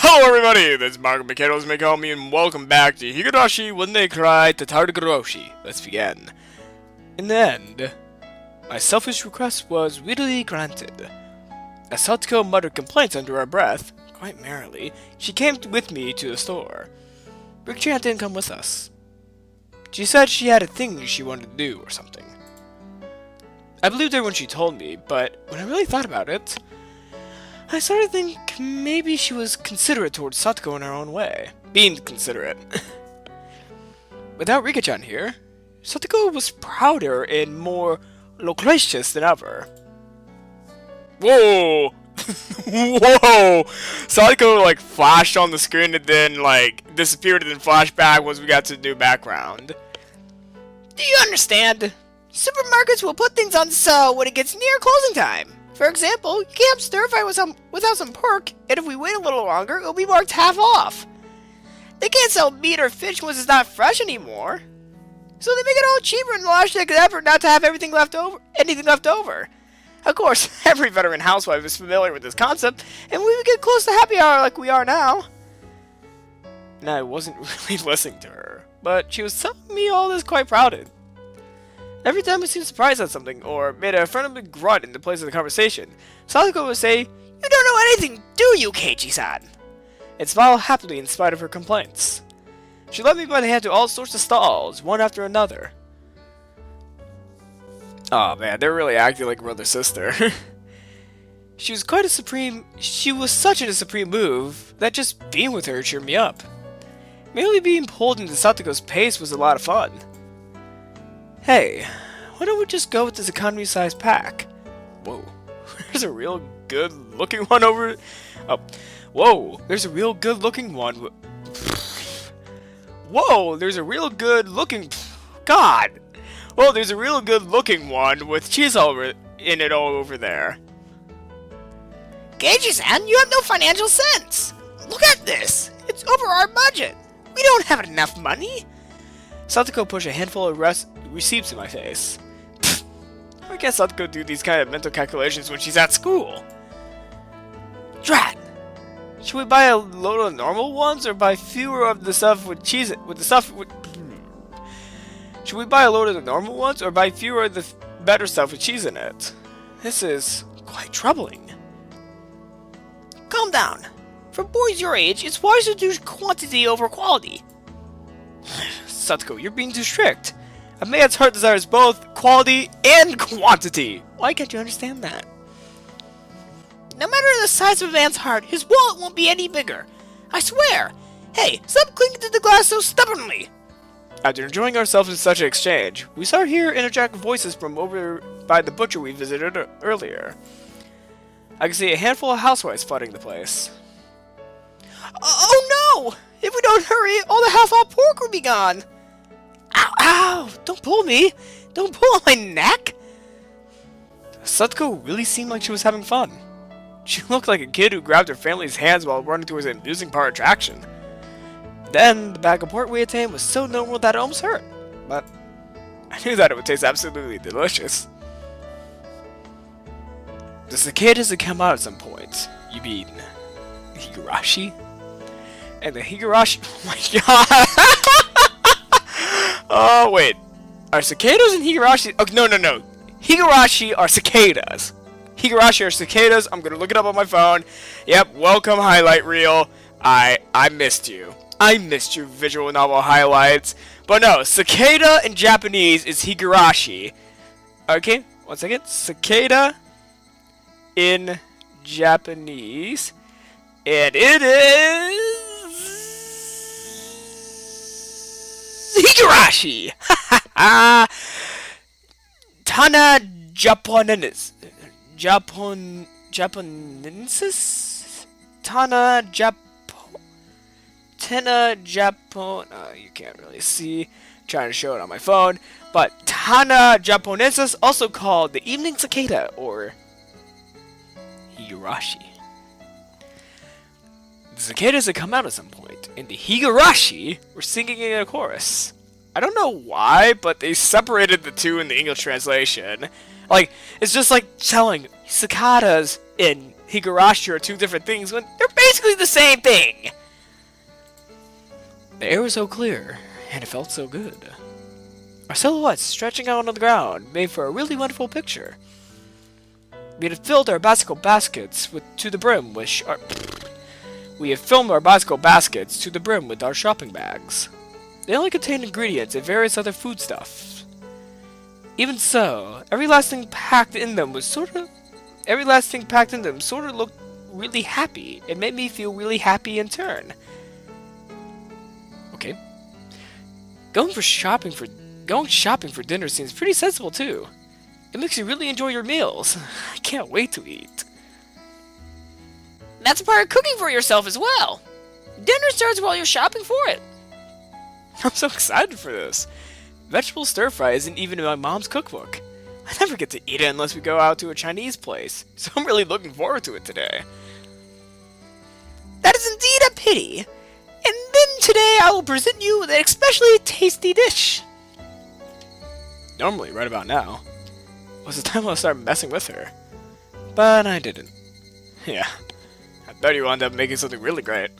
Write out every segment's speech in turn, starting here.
Hello everybody, this is Micaityl, and welcome back to Higurashi When They Cry Tatarigoroshi. Let's begin. In the end, my selfish request was readily granted. As Satoko muttered complaints under her breath, quite merrily, she came with me to the store. Rick-chan didn't come with us. She said she had a thing she wanted to do or something. I believed her when she told me, but when I really thought about it, I started to think maybe she was considerate towards Satoko in her own way. Being considerate. Without Rika-chan here, Satoko was prouder and more loquacious than ever. Whoa! Whoa! Satoko flashed on the screen and then disappeared and then flashed back once we got to the new background. Do you understand? Supermarkets will put things on sale when it gets near closing time. For example, you can't stir-fry without some pork, and if we wait a little longer, it'll be marked half off. They can't sell meat or fish once it's not fresh anymore. So they make it all cheaper in the last effort not to have anything left over. Of course, every veteran housewife is familiar with this concept, and when we get close to happy hour like we are now. And I wasn't really listening to her, but she was telling me all this quite proud. Every time we seemed surprised at something, or made a friendly grunt in the place of the conversation, Satoko would say, "You don't know anything, do you, Keiichi-san?" and smile happily in spite of her complaints. She led me by the hand to all sorts of stalls, one after another. Oh man, they're really acting like brother-sister. She was such in a supreme move, that just being with her cheered me up. Merely being pulled into Satoko's pace was a lot of fun. Hey, why don't we just go with this economy-sized pack? Whoa, there's a real good-looking one over... Oh, whoa, there's a real good-looking one... Whoa, there's a real good-looking... God! Whoa, there's a real good-looking one with cheese in it all over there. Keiichi-san, you have no financial sense! Look at this! It's over our budget! We don't have enough money! Satoko pushed a handful of receipts in my face. I guess Satoko do these kind of mental calculations when she's at school. Drat! Should we buy a load of normal ones or buy fewer of the stuff with cheese? Should we buy a load of the normal ones or buy fewer of the better stuff with cheese in it? This is quite troubling. Calm down. For boys your age, it's wise to do quantity over quality. Satoko, you're being too strict. A man's heart desires both quality and quantity. Why can't you understand that? No matter the size of a man's heart, his wallet won't be any bigger. I swear. Hey, stop clinking to the glass so stubbornly. After enjoying ourselves in such an exchange, we start to hear interject voices from over by the butcher we visited earlier. I can see a handful of housewives flooding the place. Oh no! If we don't hurry, all the half-off pork will be gone. Ow, ow! Don't pull me! Don't pull on my neck! Satoko really seemed like she was having fun. She looked like a kid who grabbed her family's hands while running towards an amusing park attraction. Then, the bag of pork we attained was so normal that it almost hurt. But I knew that it would taste absolutely delicious. The cicadas had come out at some point. You mean Higurashi? And the Higurashi... Oh my god! Oh, wait. Are cicadas and Higurashi... Oh, no. Higurashi are cicadas. Higurashi are cicadas. I'm gonna look it up on my phone. Yep, welcome highlight reel. I missed you. I missed your visual novel highlights. But no, cicada in Japanese is Higurashi. Okay, one second. Cicada in Japanese. And it is... Higurashi! Tana Japonensis. Japonensis? Tana Japon... you can't really see. I'm trying to show it on my phone. But Tana Japonensis, also called the evening cicada, or Higurashi. The cicadas had come out at some point, and the Higurashi were singing in a chorus. I don't know why, but they separated the two in the English translation. It's just like telling cicadas in Higurashi are two different things when They're basically the same thing. the air was so clear, and it felt so good. Our silhouettes stretching out on the ground made for a really wonderful picture. We had filled our bicycle baskets to the brim with we had filled our bicycle baskets to the brim with our shopping bags. They only contained ingredients and various other foodstuffs. Even so, every last thing packed in them sort of looked really happy. It made me feel really happy in turn. Okay. Going shopping for dinner seems pretty sensible too. It makes you really enjoy your meals. I can't wait to eat. That's a part of cooking for yourself as well. Dinner starts while you're shopping for it. I'm so excited for this. Vegetable stir fry isn't even in my mom's cookbook. I never get to eat it unless we go out to a Chinese place, so I'm really looking forward to it today. That is indeed a pity. And then today I will present you with an especially tasty dish. Normally, right about now, was the time I'll start messing with her. But I didn't. Yeah, I bet you wound up making something really great.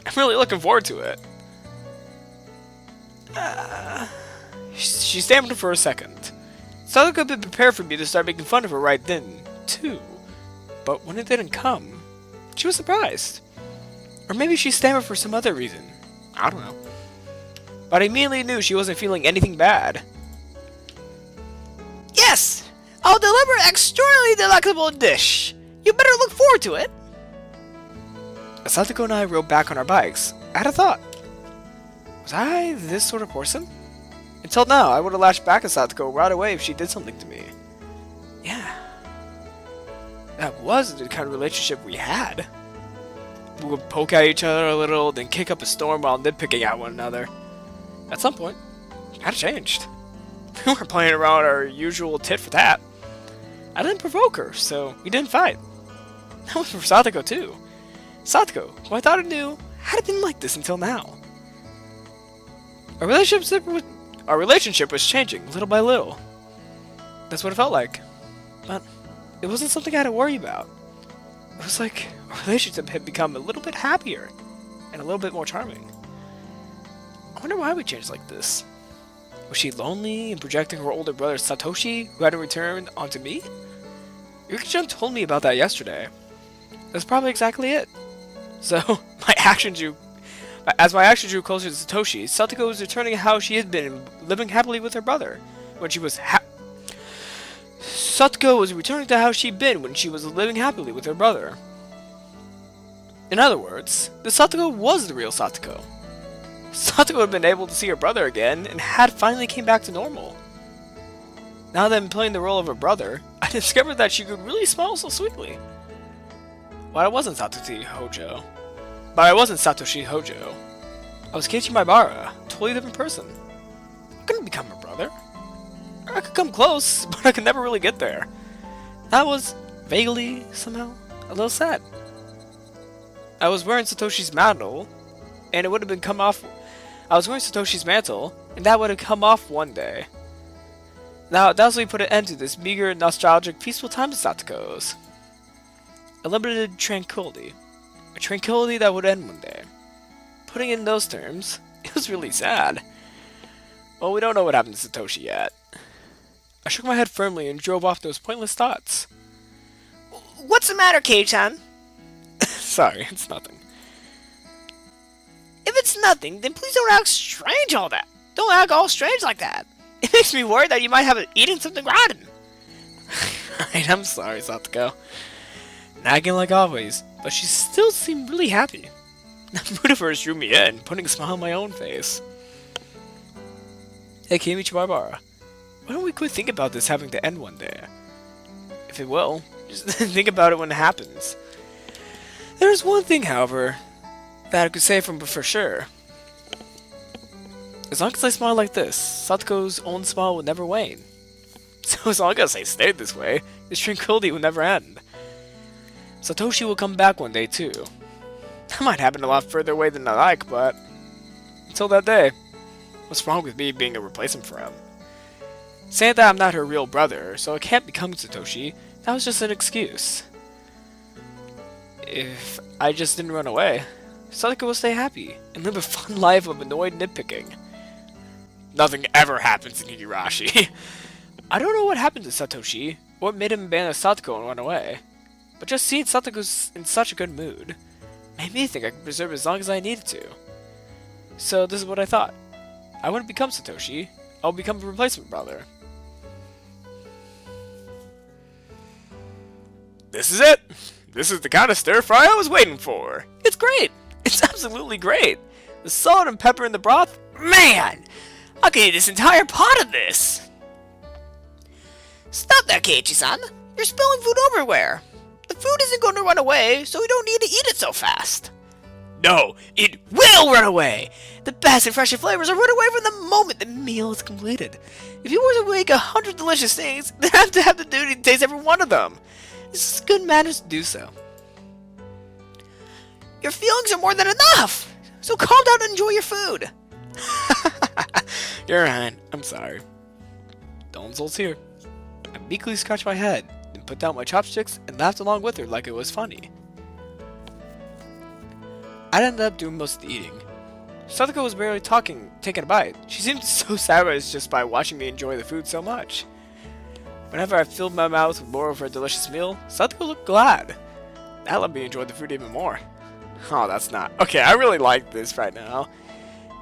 I'm really looking forward to it. She stammered for a second. Sadako had been prepared for me to start making fun of her right then, too. But when it didn't come, she was surprised. Or maybe she stammered for some other reason. I don't know. But I immediately knew she wasn't feeling anything bad. Yes, I'll deliver an extraordinarily delectable dish. You better look forward to it. As Satoko and I rode back on our bikes, I had a thought. Was I this sort of person? Until now, I would have lashed back at Satoko right away if she did something to me. Yeah. That was the kind of relationship we had. We would poke at each other a little, then kick up a storm while nitpicking at one another. At some point, that changed. We weren't playing around our usual tit for tat. I didn't provoke her, so we didn't fight. That was for Satoko too. Satoko, who I thought I knew, hadn't been like this until now. Our relationship was changing little by little. That's what it felt like. But it wasn't something I had to worry about. It was like our relationship had become a little bit happier and a little bit more charming. I wonder why we changed like this. Was she lonely and projecting her older brother Satoshi, who hadn't returned, onto me? Yuki-chan told me about that yesterday. That's probably exactly it. So, as my actions drew closer to Satoshi, Satoko was returning how she had been living happily with her brother when she was Satoko was returning to how she'd been when she was living happily with her brother. In other words, the Satoko was the real Satoko. Satoko had been able to see her brother again and had finally came back to normal. Now that I'm playing the role of her brother, I discovered that she could really smile so sweetly. But I wasn't Satoshi Hojo. I was Keiichi Maibara, a totally different person. I couldn't become her brother. I could come close, but I could never really get there. That was, vaguely, somehow, a little sad. I was wearing Satoshi's mantle, and it would have been come off. I was wearing Satoshi's mantle, and that would have come off one day. Now, it doubtlessly put an end to this meager, nostalgic, peaceful time of Satoko's. A limited tranquility. A tranquility that would end one day. Putting it in those terms, it was really sad. Well, we don't know what happened to Satoshi yet. I shook my head firmly and drove off those pointless thoughts. What's the matter, Kei-chan? Sorry, it's nothing. If it's nothing, then please don't act strange all that. Don't act all strange like that. It makes me worried that you might have eaten something rotten. I'm sorry, Satoko. Nagging like always, but she still seemed really happy. That mood of hers drew me in, putting a smile on my own face. Hey, Keiichi Maibara. Why don't we quit thinking about this having to end one day? If it will, just think about it when it happens. There's one thing, however, that I could say for sure. As long as I smile like this, Satoko's own smile will never wane. So as long as I stayed this way, this tranquility will never end. Satoshi will come back one day too. That might happen a lot further away than I like, but until that day, what's wrong with me being a replacement for him? Saying that I'm not her real brother, so I can't become Satoshi, that was just an excuse. if I just didn't run away, Satoko will stay happy and live a fun life of annoyed nitpicking. Nothing ever happens in Higurashi. I don't know what happened to Satoshi, what made him abandon Satoko and run away, but just seeing Satoko's in such a good mood made me think I could preserve it as long as I needed to. So this is what I thought. I wouldn't become Satoshi, I'll become a replacement brother. This is it! This is the kind of stir fry I was waiting for! It's great! It's absolutely great! The salt and pepper in the broth, man! I could eat this entire pot of this! Stop that, Keiichi-san! You're spilling food everywhere! The food isn't going to run away, so we don't need to eat it so fast! No, it will run away! The best and freshest flavors are run away from the moment the meal is completed. If you were to make 100 delicious things, then I have to have the duty to taste every one of them. This is good manners to do so. Your feelings are more than enough! So calm down and enjoy your food! You're right, I'm sorry. No insults here. I meekly scratched my head, then put down my chopsticks and laughed along with her like it was funny. I ended up doing most of the eating. Satoko was barely taking a bite. She seemed so satisfied just by watching me enjoy the food so much. Whenever I filled my mouth with more of her delicious meal, Satoko looked glad. That let me enjoy the food even more. Oh, that's not... Okay, I really like this right now.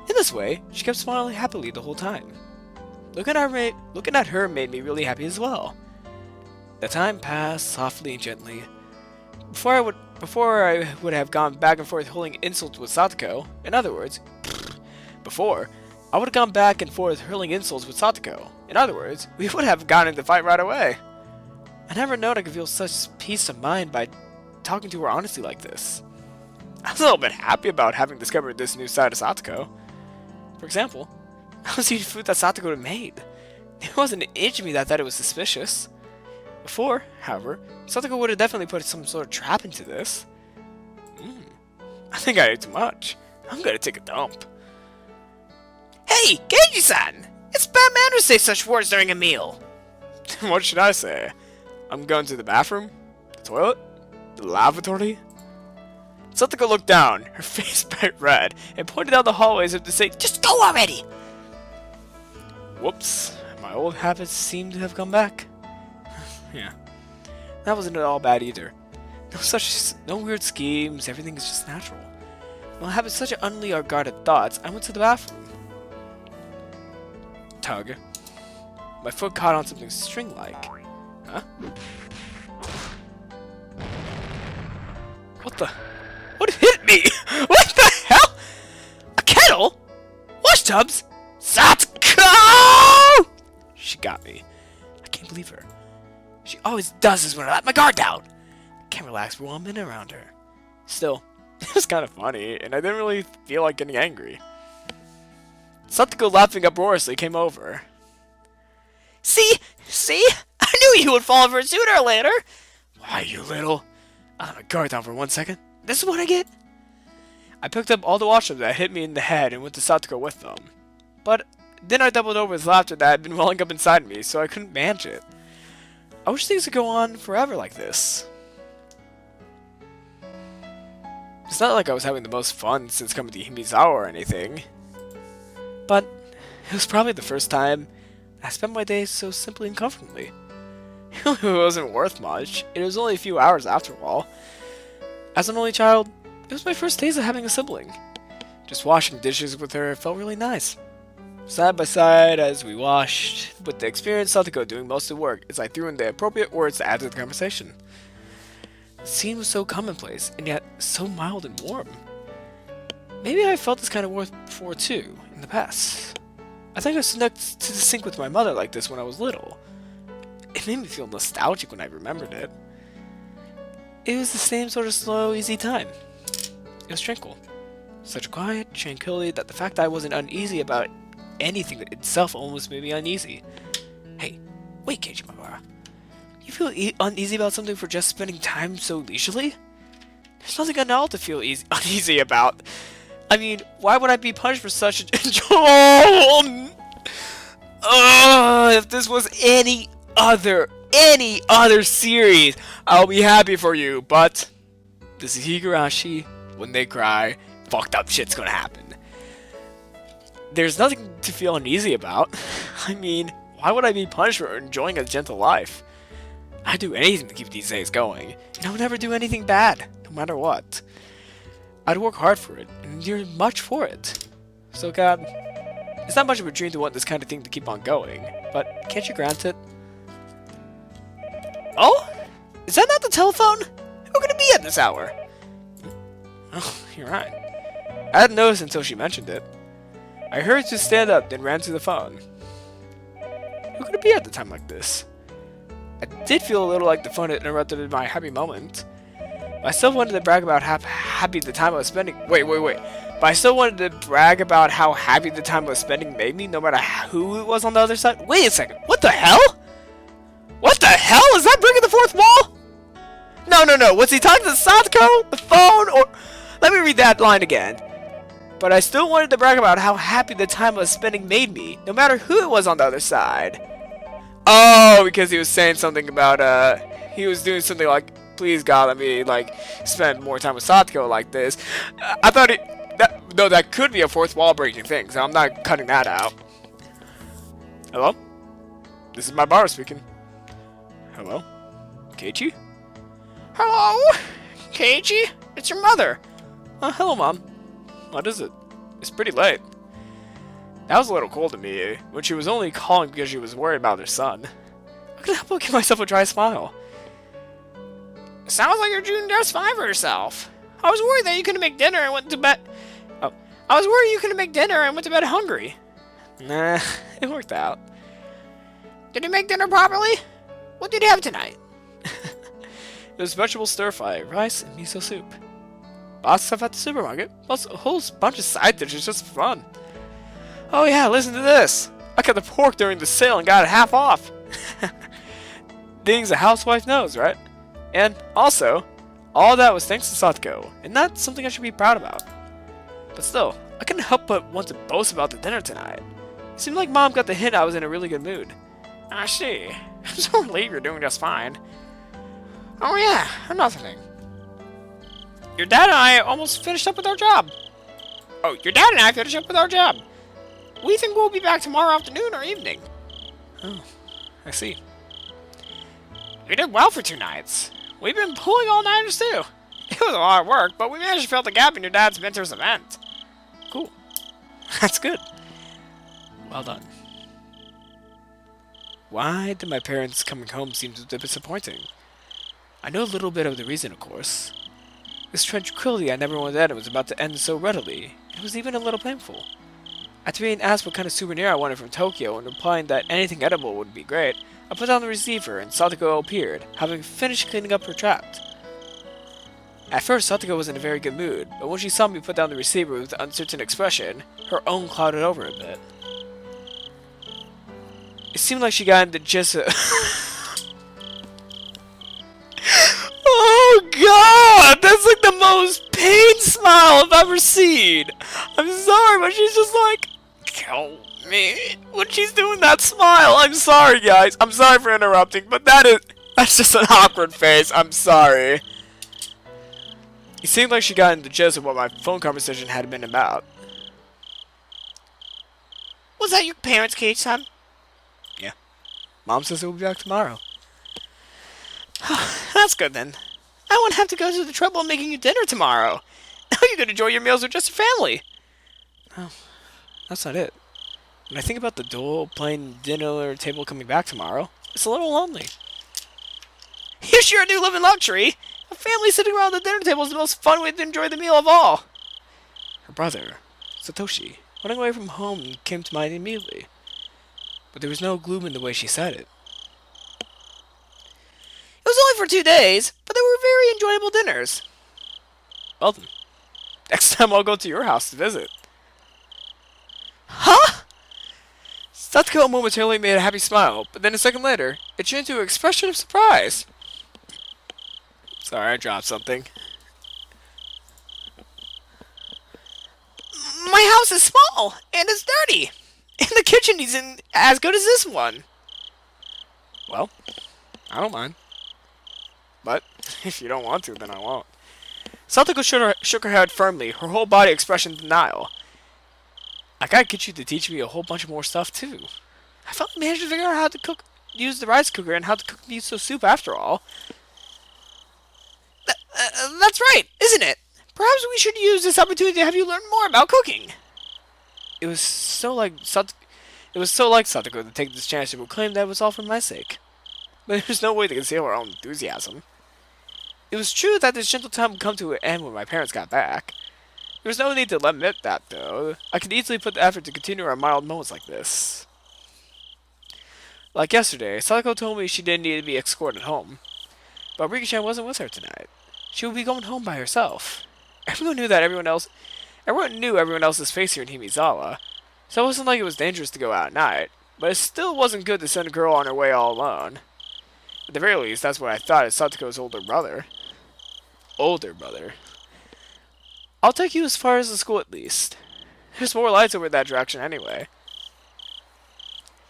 In this way, she kept smiling happily the whole time. Looking at her made me really happy as well. The time passed softly and gently. Before I would have gone back and forth hurling insults with Satoko, in other words, in other words, we would have gotten into the fight right away. I never known I could feel such peace of mind by talking to her honestly like this. I was a little bit happy about having discovered this new side of Satoko. For example, I was eating food that Satoko had made. There wasn't an inch of me that thought it was suspicious. Before, however, Satoko would have definitely put some sort of trap into this. I think I ate too much. I'm gonna take a dump. Hey, Keiichi-san! It's bad manners to say such words during a meal. What should I say? I'm going to the bathroom? The toilet? The lavatory? Satoko looked down, her face bright red, and pointed down the hallway as if to say, "Just go already!" Whoops, my old habits seem to have come back. Yeah, that wasn't at all bad either. No weird schemes, everything is just natural. While having such utterly unguarded thoughts, I went to the bathroom. Tug. My foot caught on something string-like. Huh? What the? What hit me? What the hell? A kettle? Wash tubs? Satoko! She got me. I can't believe her. She always does this when I let my guard down. I can't relax for 1 minute around her. Still, it was kind of funny, and I didn't really feel like getting angry. Satoko, laughing uproariously, came over. See? I knew you would fall for it sooner or later! Why, you little... I let my guard down for 1 second. This is what I get? I picked up all the washtubs that hit me in the head and went to Satoko with them. But then I doubled over with laughter that had been welling up inside me, so I couldn't manage it. I wish things could go on forever like this. It's not like I was having the most fun since coming to Himizawa or anything. But it was probably the first time I spent my days so simply and comfortably. It wasn't worth much. It was only a few hours after all. As an only child, it was my first taste of having a sibling. Just washing dishes with her felt really nice. Side by side as we washed, with the experienced Satoko doing most of the work as I threw in the appropriate words to add to the conversation. The scene was so commonplace, and yet so mild and warm. Maybe I felt this kind of warmth before too, in the past. I think I stood next to the sink with my mother like this when I was little. It made me feel nostalgic when I remembered it. It was the same sort of slow, easy time. It was tranquil. Such quiet tranquility that the fact that I wasn't uneasy about anything itself almost made me uneasy. Hey, wait, Keiichi Magara. You feel uneasy about something for just spending time so leisurely? There's nothing at all to feel uneasy about. I mean, why would I be punished for such if this was any other series, I'll be happy for you, but This is Higurashi. When they cry, fucked up shit's gonna happen. There's nothing to feel uneasy about. I mean, why would I be punished for enjoying a gentle life? I'd do anything to keep these days going, and I would never do anything bad, no matter what. I'd work hard for it, and endure much for it. So God, it's not much of a dream to want this kind of thing to keep on going, but can't you grant it? Oh? Is that not the telephone? Who could it be at this hour? Oh, you're right. I hadn't noticed until she mentioned it. I hurried to stand up, then ran to the phone. Who could it be at the time like this? I did feel a little like the phone had interrupted my happy moment. But I still wanted to brag about how happy the time I was spending. Wait. But I still wanted to brag about how happy the time I was spending made me, no matter who it was on the other side. Wait a second. What the hell? What the hell? Is that breaking the fourth wall? No. Was he talking to Satoko? The phone? Or... Let me read that line again. But I still wanted to brag about how happy the time I was spending made me, no matter who it was on the other side. Oh, because he was saying something about, he was doing something like, please God, let me, like, spend more time with Satoko like this. I thought that could be a fourth wall breaking thing, so I'm not cutting that out. Hello? This is my bar speaking. Hello? Keiichi? Hello? Keiichi? It's your mother. Hello, Mom. What is it? It's pretty late. That was a little cold to me, when she was only calling because she was worried about her son. I couldn't help but give myself a dry smile. Sounds like you're doing just fine for yourself. I was worried that you couldn't make dinner and went to bed. Oh, I was worried you couldn't make dinner and went to bed hungry. Nah, it worked out. Did you make dinner properly? What did you have tonight? It was vegetable stir-fry, rice, and miso soup. Lots of stuff at the supermarket, plus a whole bunch of side dishes just for fun. Oh yeah, listen to this! I got the pork during the sale and got it half off! Things a housewife knows, right? And also, all that was thanks to Satoko, and that's something I should be proud about. But still, I couldn't help but want to boast about the dinner tonight. It seemed like Mom got the hint I was in a really good mood. I see. I'm so relieved you're doing just fine. Oh yeah, another thing. Your dad and I almost finished up with our job. Oh, your dad and I finished up with our job. We think we'll be back tomorrow afternoon or evening. Oh, I see. We did well for 2 nights. We've been pulling all-nighters too. It was a lot of work, but we managed to fill the gap in your dad's mentor's event. Cool. That's good. Well done. Why did my parents coming home seem so disappointing? I know a little bit of the reason, of course. This tranquility I never wanted was about to end so readily. It was even a little painful. After being asked what kind of souvenir I wanted from Tokyo and replying that anything edible would be great, I put down the receiver and Satoko appeared, having finished cleaning up her tract. At first, Satoko was in a very good mood, but when she saw me put down the receiver with an uncertain expression, her own clouded over a bit. It seemed like she got into just a... Oh God! That's like the most pain smile I've ever seen! I'm sorry, but she's just like... Kill me. When she's doing that smile, I'm sorry guys. I'm sorry for interrupting, but that's just an awkward face. I'm sorry. It seemed like she got into the gist of what my phone conversation had been about. Was that your parents' Keiichi-san? Yeah. Mom says we'll be back tomorrow. That's good then. I won't have to go through the trouble of making you dinner tomorrow. Now you can enjoy your meals with just your family. Oh, that's not it. When I think about the dual plain dinner table coming back tomorrow, it's a little lonely. You sure do live in luxury. A family sitting around the dinner table is the most fun way to enjoy the meal of all. Her brother, Satoshi, running away from home came to mind immediately. But there was no gloom in the way she said it. It was only for 2 days, but they were very enjoyable dinners. Well then, next time I'll go to your house to visit. Huh? Satoko momentarily made a happy smile, but then a second later, it changed to an expression of surprise. Sorry, I dropped something. My house is small, and it's dirty. And the kitchen isn't as good as this one. Well, I don't mind. But if you don't want to, then I won't. Satoko shook her head firmly, her whole body expression denial. I gotta get you to teach me a whole bunch more stuff, too. I finally managed to figure out how to use the rice cooker and how to cook miso soup after all. That's right, isn't it? Perhaps we should use this opportunity to have you learn more about cooking. It was so like Satoko to take this chance to proclaim that it was all for my sake. But there's no way to conceal our own enthusiasm. It was true that this gentle time would come to an end when my parents got back. There was no need to admit that, though. I could easily put the effort to continue our mild moments like this. Like yesterday, Sadako told me she didn't need to be escorted home. But Rika-chan wasn't with her tonight. She would be going home by herself. Everyone knew everyone else's face here in Himizawa, so it wasn't like it was dangerous to go out at night, but it still wasn't good to send a girl on her way all alone. At the very least, that's what I thought as Satoko's older brother. I'll take you as far as the school at least. There's more lights over that direction anyway.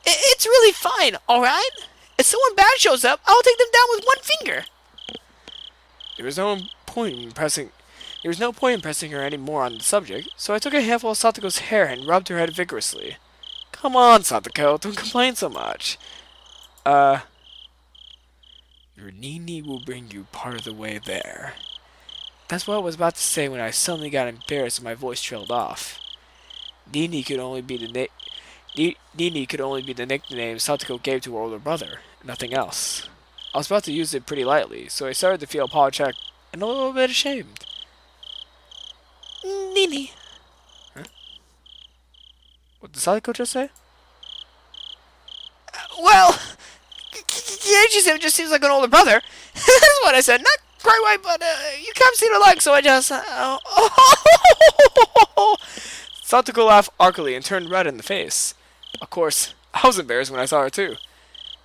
It's really fine, alright? If someone bad shows up, I'll take them down with one finger. There was no point in pressing her any more on the subject, so I took a handful of Satoko's hair and rubbed her head vigorously. Come on, Satoko, don't complain so much. Your Nini will bring you part of the way there. That's what I was about to say when I suddenly got embarrassed and my voice trailed off. Nini could only be the nickname Satoko gave to her older brother, nothing else. I was about to use it pretty lightly, so I started to feel apologetic and a little bit ashamed. Nini. Huh? What did Satoko just say? Well, Keiichi-san just seems like an older brother. That's what I said. Not quite right, but you can't see the like, so I just... Satoko laughed archly and turned red in the face. Of course, I was embarrassed when I saw her too,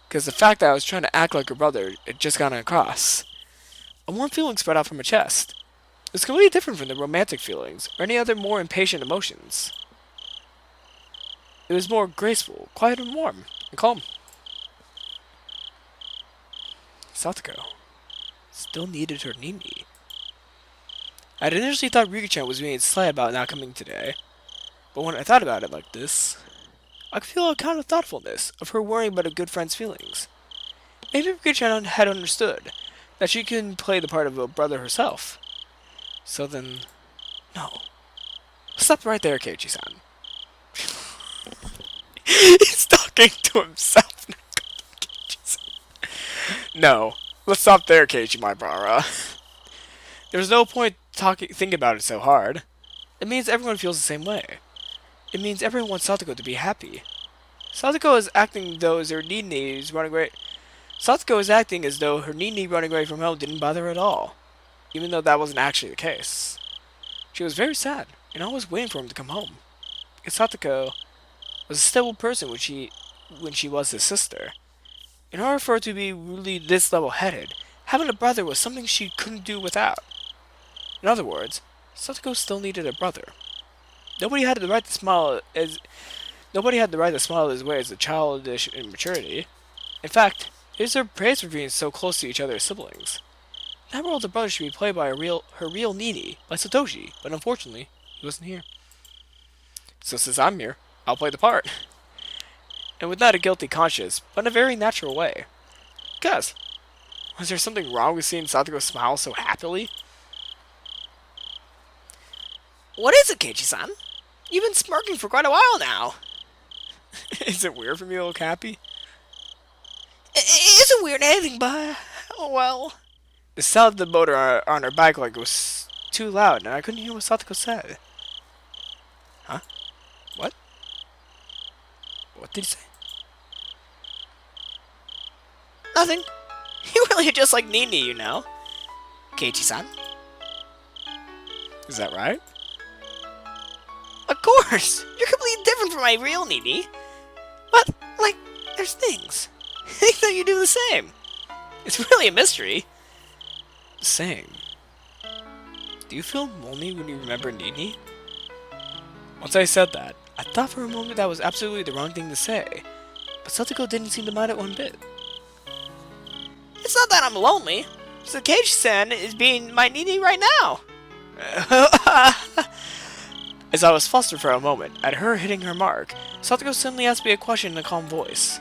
because the fact that I was trying to act like her brother had just gotten across. A warm feeling spread out from my chest. It was completely different from the romantic feelings, or any other more impatient emotions. It was more graceful, quiet and warm, and calm. Satoko still needed her Nini. I had initially thought Rika-chan was being sly about not coming today, but when I thought about it like this, I could feel a kind of thoughtfulness of her worrying about a good friend's feelings. Maybe Rika-chan had understood that she can play the part of a brother herself. So then, no. Stop right there, Keiichi-san. He's talking to himself. No. Let's stop there, Keiichi, my brother. There's no point thinking about it so hard. It means everyone feels the same way. It means everyone wants Satoko to be happy. Satoko is acting though as her Nini is running away. Satoko is acting as though her Nini running away from home didn't bother her at all, even though that wasn't actually the case. She was very sad, and always waiting for him to come home. Because Satoko was a stable person when she was his sister. In order for her to be really this level-headed, having a brother was something she couldn't do without. In other words, Satoko still needed a brother. Nobody had the right to smile at his way as a childish immaturity. In fact, it is her praise for being so close to each other as siblings. That role of the brother should be played by her real Nini, by Satoshi, but unfortunately, he wasn't here. So since I'm here, I'll play the part. And with not a guilty conscience, but in a very natural way. Guys, was there something wrong with seeing Satoko smile so happily? What is it, Keiichi-san? You've been smirking for quite a while now. Is it weird for me to look happy? It isn't weird anything, but... oh well. The sound of the motor on her bike like was too loud, and I couldn't hear what Satoko said. Huh? What? What did he say? Nothing. You really are just like Nini, you know. Keiichi-san. Is that right? Of course! You're completely different from my real Nini. But, like, there's things. Things that you do the same. It's really a mystery. Same. Do you feel lonely when you remember Nini? Once I said that, I thought for a moment that was absolutely the wrong thing to say, but Satoko didn't seem to mind it one bit. It's not that I'm lonely. It's that Keiichi-san is being my Nini right now. As I was flustered for a moment at her hitting her mark, Satoko suddenly asked me a question in a calm voice.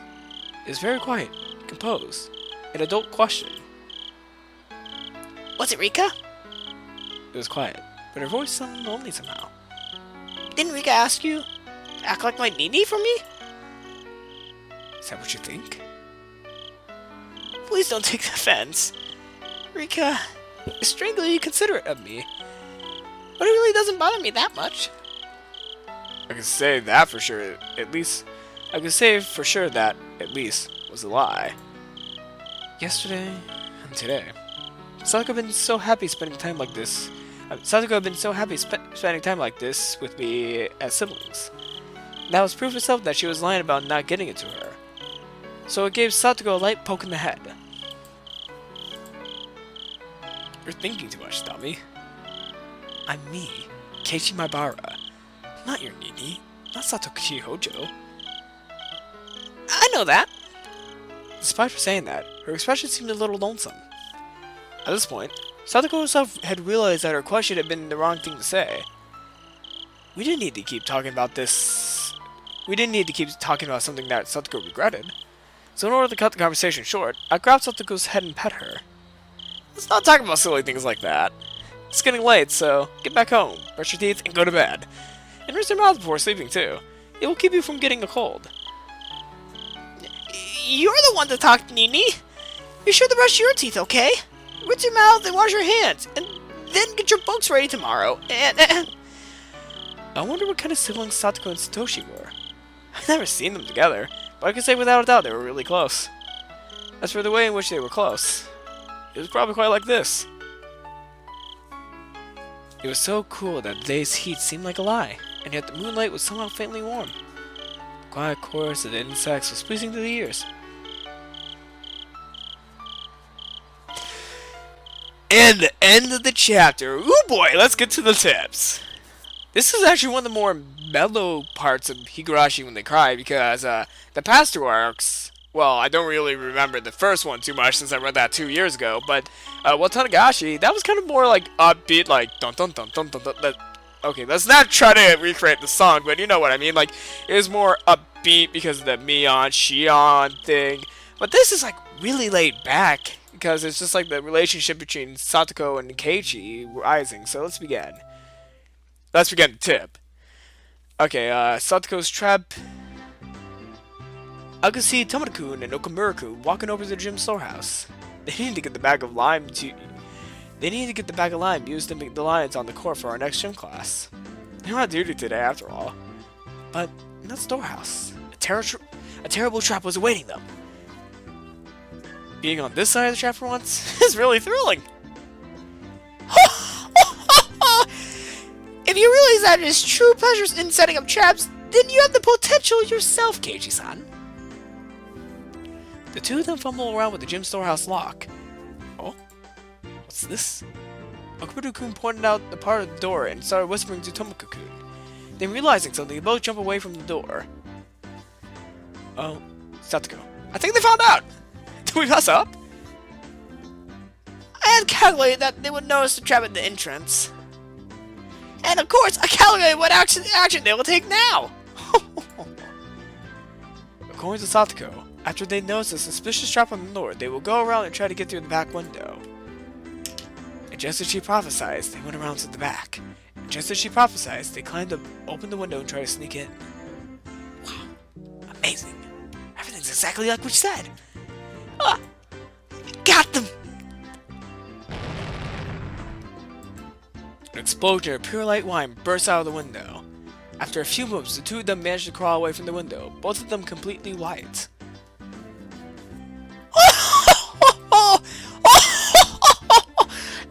It was very quiet, composed, an adult question. Was it Rika? It was quiet, but her voice sounded lonely somehow. Didn't Rika ask you to act like my Nini for me? Is that what you think? Please don't take offense. Rika is strangely considerate of me. But it really doesn't bother me that much. I can say that for sure, at least. I can say for sure that, at least, was a lie. Yesterday and today. Satoko had been so happy spending time like this. Satoko had been so happy spending time like this with me as siblings. That was proof itself that she was lying about not getting it to her. So it gave Satoko a light poke in the head. You're thinking too much, dummy. I'm me, Keiichi Maibara. Not your Nini, not Satoshi Hojo. I know that. Despite her saying that, her expression seemed a little lonesome. At this point, Satoko herself had realized that her question had been the wrong thing to say. We didn't need to keep talking about this. We didn't need to keep talking about something that Satoko regretted. So in order to cut the conversation short, I grabbed Satoko's head and pet her. Let's not talk about silly things like that. It's getting late, so get back home, brush your teeth, and go to bed. And rinse your mouth before sleeping, too. It will keep you from getting a cold. You're the one to talk, Nini. Be sure to brush your teeth, okay? Rinse your mouth and wash your hands, and then get your books ready tomorrow. And I wonder what kind of siblings Satoko and Satoshi were. I've never seen them together, but I can say without a doubt they were really close. As for the way in which they were close, it was probably quite like this. It was so cool that the day's heat seemed like a lie, and yet the moonlight was somehow faintly warm. The quiet chorus of the insects was pleasing to the ears. And the end of the chapter. Ooh boy, let's get to the tips. This is actually one of the more mellow parts of Higurashi when they cry, because the past two arcs, well, I don't really remember the first one too much since I read that 2 years ago, but Tatarigoroshi, that was kind of more like upbeat, like dun dun dun dun dun dun. Okay, let's not try to recreate the song, but you know what I mean. Like, it was more upbeat because of the Mion, Shion thing. But this is like really laid back because it's just like the relationship between Satoko and Keiichi rising. So let's begin. Let's begin the tip. Okay, Satoko's trap. I could see Tomoto-kun and Okamura-kun walking over to the gym storehouse. They need to get the bag of lime used to make the lines on the court for our next gym class. They're on duty today after all. But in that storehouse, a terrible trap was awaiting them. Being on this side of the trap for once is really thrilling. if you realize that it is true pleasures in setting up traps, then you have the potential yourself, Keiichi-san. The two of them fumble around with the gym storehouse lock. Oh? What's this? Okamura-kun pointed out the part of the door and started whispering to Tomoto-kun. Then realizing something, they both jump away from the door. Oh, Satoko. I think they found out! Did we mess up? I had calculated that they would notice the trap at the entrance. And of course, I calculated what action they will take now! According to Satoko, after they notice a suspicious trap on the door, they will go around and try to get through the back window. And just as she prophesied, they went around to the back. And just as she prophesied, they climbed up, opened the window, and tried to sneak in. Wow, amazing. Everything's exactly like what she said. Got them! An explosion of pure light wine burst out of the window. After a few moves, the two of them managed to crawl away from the window, both of them completely white.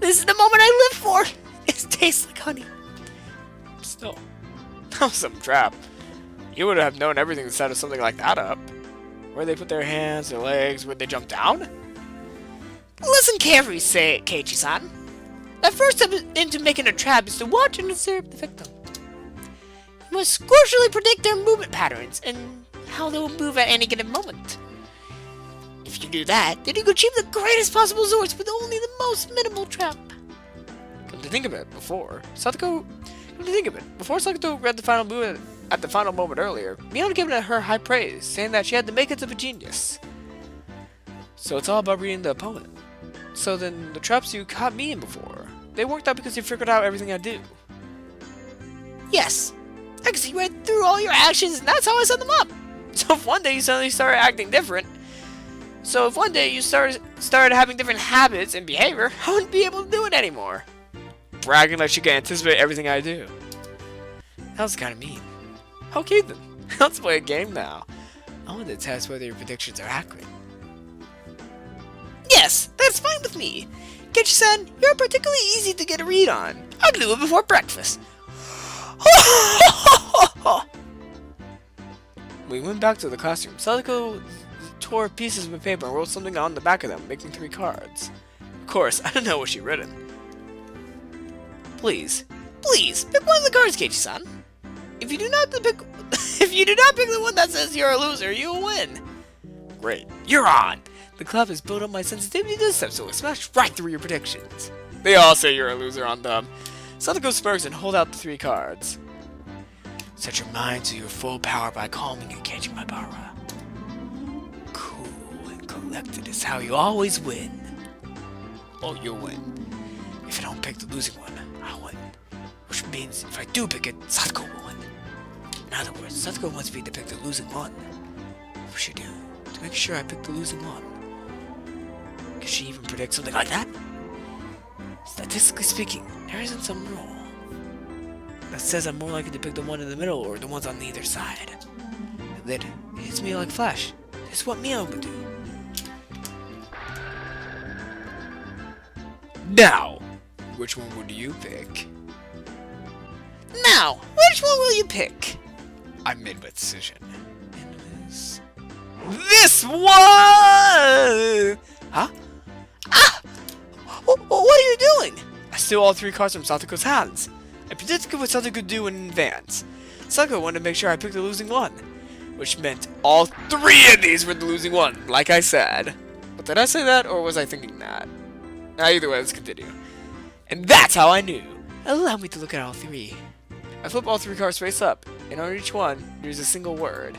This is the moment I live for! It tastes like honey. Still, that was some trap. You would have known everything to set something like that up. Where they put their hands, their legs, where they jump down? Listen carefully, say it, Keiichi-san. The first step into making a trap is to watch and observe the victim. You must crucially predict their movement patterns and how they will move at any given moment. If you do that, then you can achieve the greatest possible results with only the most minimal trap. to think of it, before Satoko read the final move at the final moment earlier, Mion had given her high praise, saying that she had the makings of a genius. So it's all about reading the opponent. So then the traps you caught me in before, they worked out because you figured out everything I do. Yes. I can see right through all your actions, and that's how I set them up. So if one day you suddenly started acting different, started having different habits and behavior, I wouldn't be able to do it anymore. Bragging like she can anticipate everything I do. That was kind of mean. Okay then, let's play a game now. I want to test whether your predictions are accurate. Yes, that's fine with me. Kenji-san, you're particularly easy to get a read on. I'll do it before breakfast. We went back to the classroom. Sadako tore pieces of paper and wrote something on the back of them, making 3 cards. Of course, I don't know what she written. Please, pick one of the cards, Kenji-san. If you do not pick the one that says you're a loser, you'll win. Great, you're on. The club has built up my sensitivity to this stuff, so it smashed right through your predictions. They all say you're a loser on them. Sadako smirks and hold out the 3 cards. Set your mind to your full power by calming and catching my power. Cool and collected is how you always win. Oh, you'll win. If I don't pick the losing one, I'll win. Which means if I do pick it, Sadako will win. In other words, Sadako wants me to pick the losing one. What should I do to make sure I pick the losing one? Could she even predict something like that? Statistically speaking, there isn't some rule that says I'm more likely to pick the one in the middle or the ones on either side. Then it hits me like flash. This is what Mio would do. Now, which one would you pick? Now, which one will you pick? I made my decision. And it is this one! Huh? Ah! What are you doing? I steal all 3 cards from Satoko's hands. I predicted what Satoko could do in advance. Satoko wanted to make sure I picked the losing one, which meant all 3 of these were the losing one, like I said. But did I say that, or was I thinking that? Either way, let's continue. And that's how I knew. Allow me to look at all 3. I flip all 3 cards face up, and on each one, there's a single word.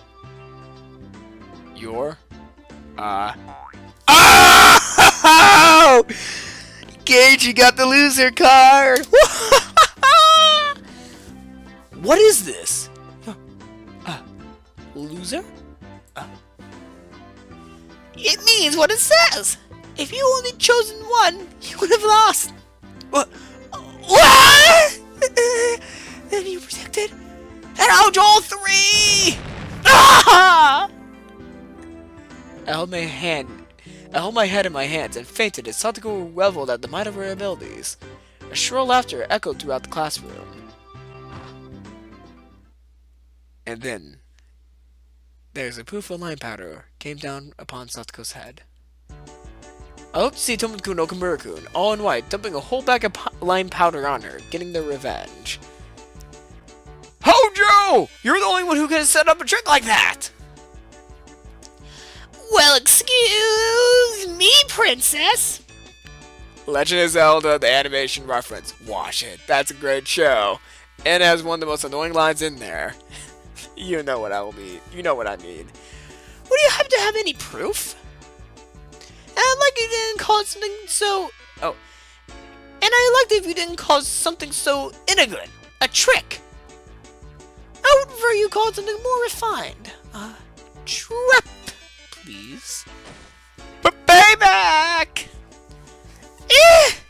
Your, Oh! Gage, you got the loser card! What is this? Loser? It means what it says. If you only chosen one, you would have lost. What? Then you predicted, and I'll draw 3. Ah! I held my head in my hands and fainted as Satoko reveled at the might of her abilities. A shrill laughter echoed throughout the classroom. And then, there's a poof of lime powder came down upon Satoko's head. I looked to see Tomoe-kun no Kimura-kun, all in white, dumping a whole bag of lime powder on her, getting their revenge. Hojo! You're the only one who could have set up a trick like that! Well, excuse me, princess. Legend of Zelda, the animation reference. Watch it. That's a great show. And it has one of the most annoying lines in there. You know what I will mean. You know what I mean. Would you happen to have any proof? And I'd like you didn't call it something so... Oh. And I liked if you didn't call it something so innocent. A trick. I would prefer you call it something more refined. Trap, please. But payback!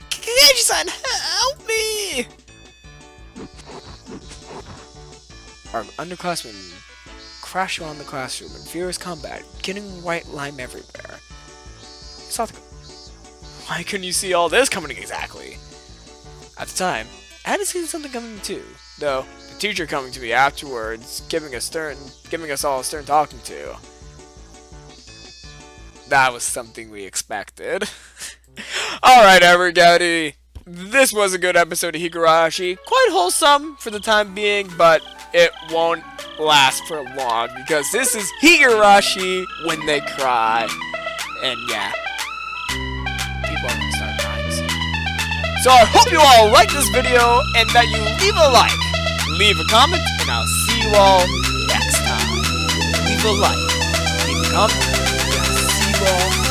Kageji-san, help me! Our underclassmen crash around the classroom in furious combat, getting white lime everywhere. Satoko, why couldn't you see all this coming exactly? At the time, I hadn't seen something coming too, though the teacher coming to me afterwards, giving us all a stern talking to. That was something we expected. Alright, everybody. This was a good episode of Higurashi. Quite wholesome for the time being, but it won't last for long because this is Higurashi when they cry. And yeah, people are gonna start dying soon. So I hope you all like this video and that you leave a like, leave a comment, and I'll see you all next time. Leave a like, leave a comment, and I'll see you all